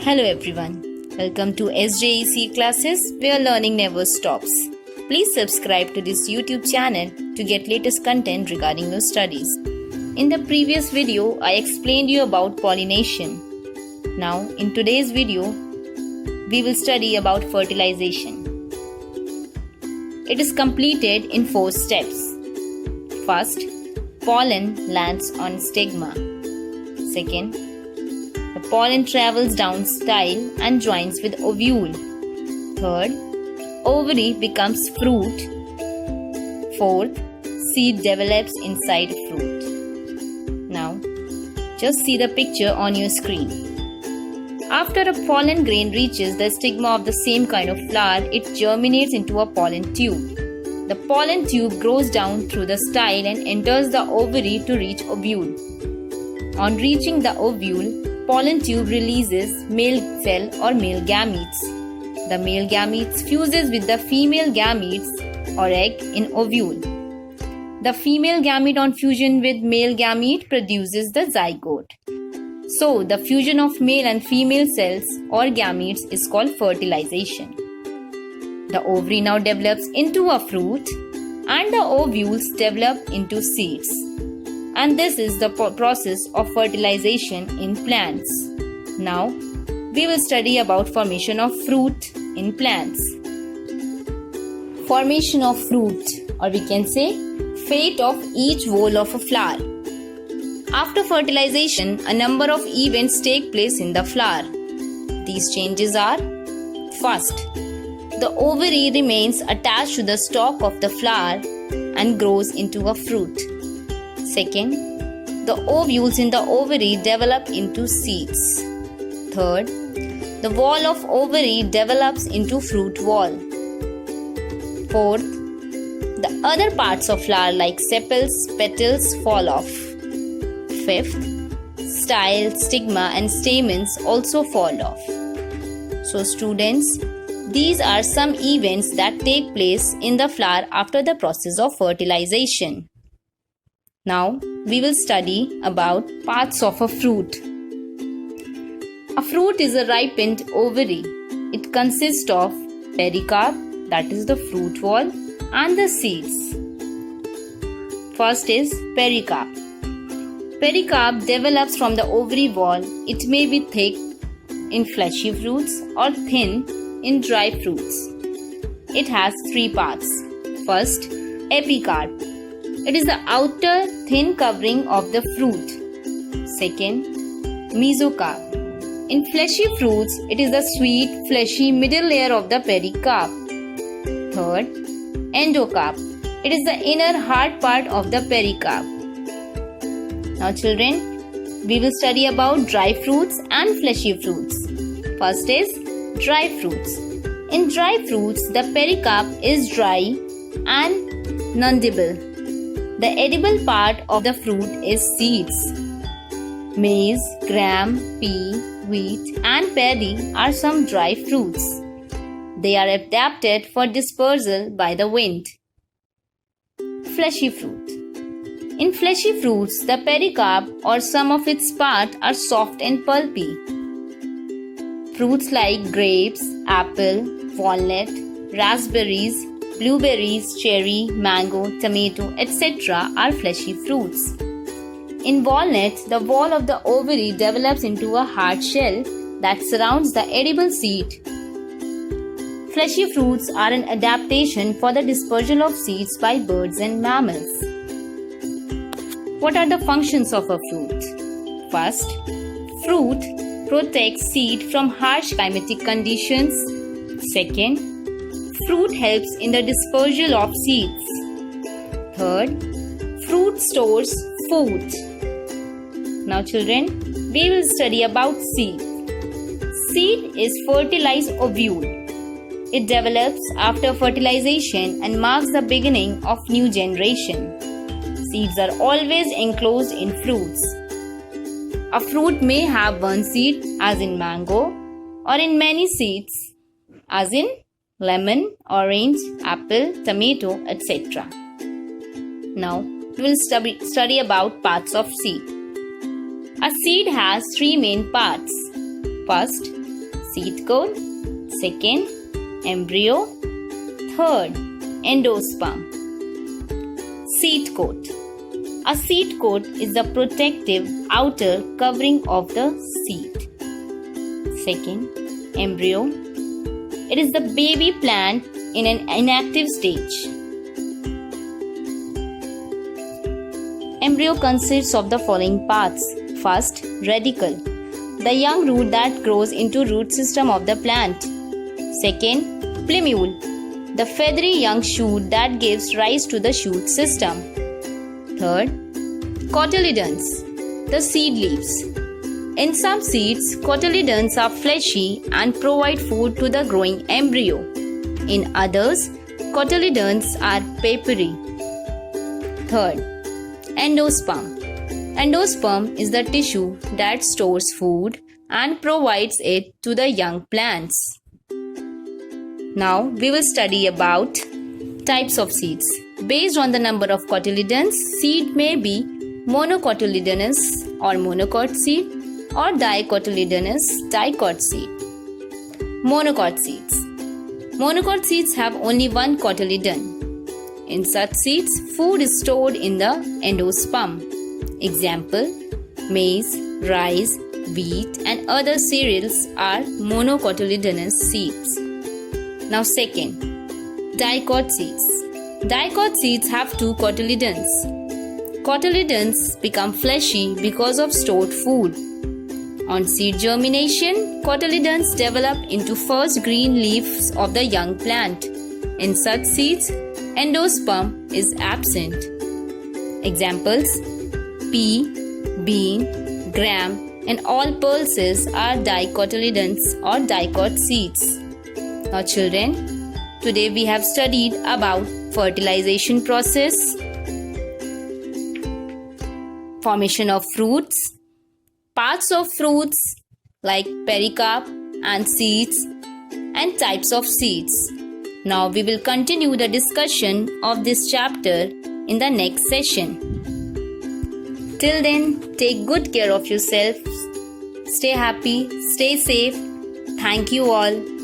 Hello everyone. Welcome to SJEC classes where learning never stops. Please subscribe to this YouTube channel to get latest content regarding your studies. In the previous video, I explained you about pollination. Now, in today's video, we will study about fertilization. It is completed in 4 steps. First, pollen lands on stigma. Second, the pollen travels down style and joins with ovule. Third, ovary becomes fruit. Fourth, seed develops inside fruit. Now, just see the picture on your screen. After a pollen grain reaches the stigma of the same kind of flower, it germinates into a pollen tube. The pollen tube grows down through the style and enters the ovary to reach ovule. On reaching the ovule, pollen tube releases male cell or male gametes. The male gametes fuses with the female gametes or egg in ovule. The female gamete on fusion with male gamete produces the zygote. So, the fusion of male and female cells or gametes is called fertilization. The ovary now develops into a fruit and the ovules develop into seeds. And this is the process of fertilization in plants. Now, we will study about formation of fruit in plants. Formation of fruit, or we can say fate of each whorl of a flower. After fertilization, a number of events take place in the flower. These changes are: first, the ovary remains attached to the stalk of the flower and grows into a fruit. Second, the ovules in the ovary develop into seeds. Third, the wall of ovary develops into fruit wall. Fourth, the other parts of flower like sepals, petals fall off. Fifth, style, stigma and stamens also fall off. So students, these are some events that take place in the flower after the process of fertilization. Now, we will study about parts of a fruit. A fruit is a ripened ovary. It consists of pericarp, that is the fruit wall, and the seeds. First is pericarp. Pericarp develops from the ovary wall. It may be thick in fleshy fruits or thin in dry fruits. It has 3 parts. First, epicarp. It is the outer thin covering of the fruit. Second, mesocarp. In fleshy fruits, it is the sweet, fleshy middle layer of the pericarp. Third, endocarp. It is the inner hard part of the pericarp. Now children, we will study about dry fruits and fleshy fruits. First is dry fruits. In dry fruits, the pericarp is dry and non-edible. The edible part of the fruit is seeds. Maize, gram, pea, wheat and paddy are some dry fruits. They are adapted for dispersal by the wind. Fleshy fruit. In fleshy fruits, the pericarp or some of its part are soft and pulpy. Fruits like grapes, apple, walnut, raspberries, blueberries, cherry, mango, tomato, etc. are fleshy fruits. In walnuts, the wall of the ovary develops into a hard shell that surrounds the edible seed. Fleshy fruits are an adaptation for the dispersal of seeds by birds and mammals. What are the functions of a fruit? First, fruit protects seed from harsh climatic conditions. Second, fruit helps in the dispersal of seeds. Third, fruit stores food. Now children, we will study about seed. Seed is fertilized ovule. It develops after fertilization and marks the beginning of new generation. Seeds are always enclosed in fruits. A fruit may have one seed, as in mango, or in many seeds, as in lemon, orange, apple, tomato, etc. Now, we will study about parts of seed. A seed has 3 main parts. First, seed coat. Second, embryo. Third, endosperm. Seed coat. A seed coat is the protective outer covering of the seed. Second, embryo. It is the baby plant in an inactive stage. Embryo consists of the following parts. First, radicle, the young root that grows into root system of the plant. Second, plumule, the feathery young shoot that gives rise to the shoot system. Third, cotyledons, the seed leaves. In some seeds, cotyledons are fleshy and provide food to the growing embryo. In others, cotyledons are papery. Third, endosperm. Endosperm is the tissue that stores food and provides it to the young plants. Now we will study about types of seeds. Based on the number of cotyledons, seed may be monocotyledonous or monocot seed or dicotyledonous dicot seed. Monocot seeds. Monocot seeds have only one cotyledon. In such seeds, food is stored in the endosperm. Example, maize, rice, wheat and other cereals are monocotyledonous seeds. Now second, dicot seeds. Dicot seeds have two cotyledons. Cotyledons become fleshy because of stored food. On seed germination, cotyledons develop into first green leaves of the young plant. In such seeds, endosperm is absent. Examples, pea, bean, gram and all pulses are dicotyledons or dicot seeds. Now children, today we have studied about fertilization process, formation of fruits, parts of fruits like pericarp and seeds, and types of seeds. Now we will continue the discussion of this chapter in the next session. Till then, take good care of yourself. Stay happy, stay safe. Thank you all.